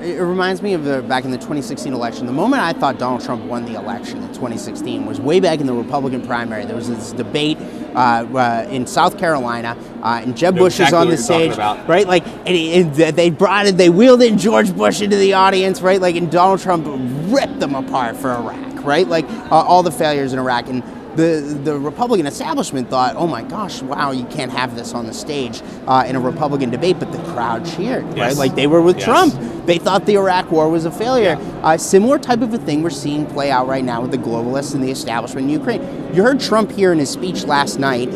it reminds me of back in the 2016 election. The moment I thought Donald Trump won the election in 2016 was way back in the Republican primary. There was this debate in South Carolina, and Jeb Bush is on the stage, right? Like, and they wheeled in George Bush into the audience, right? Like, and Donald Trump ripped them apart for Iraq, right? Like, all the failures in Iraq. And the Republican establishment thought, oh my gosh, wow, you can't have this on the stage in a Republican debate, but the crowd cheered, right? Like, they were with Trump. They thought the Iraq war was a failure. Similar type of a thing we're seeing play out right now with the globalists and the establishment in Ukraine. You heard Trump here in his speech last night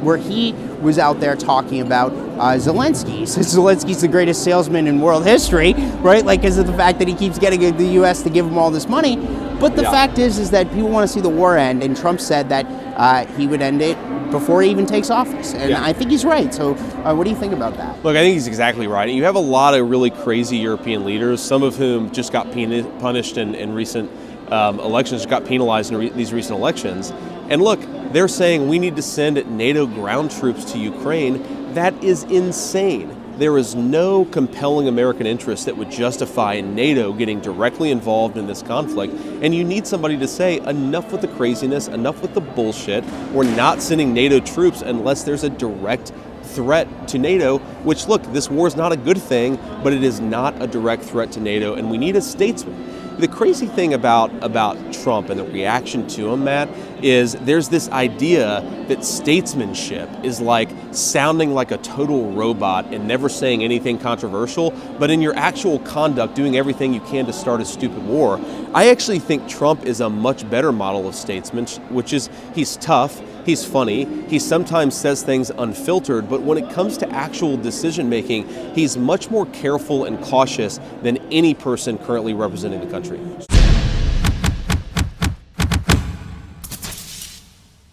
where he was out there talking about Zelensky. He says Zelensky's the greatest salesman in world history, right? Like, because of the fact that he keeps getting the U.S. to give him all this money. But the fact is that people want to see the war end, and Trump said that he would end it before he even takes office. And I think he's right. So what do you think about that? Look, I think he's exactly right. You have a lot of really crazy European leaders, some of whom just got punished in recent elections, got penalized in these recent elections. And look, they're saying we need to send NATO ground troops to Ukraine. That is insane. There is no compelling American interest that would justify NATO getting directly involved in this conflict. And you need somebody to say, enough with the craziness, enough with the bullshit. We're not sending NATO troops unless there's a direct threat to NATO, which, look, this war is not a good thing, but it is not a direct threat to NATO, and we need a statesman. The crazy thing about Trump and the reaction to him, Matt, is there's this idea that statesmanship is like sounding like a total robot and never saying anything controversial, but in your actual conduct, doing everything you can to start a stupid war. I actually think Trump is a much better model of statesman, which is he's tough, he's funny, he sometimes says things unfiltered, but when it comes to actual decision making, he's much more careful and cautious than any person currently representing the country.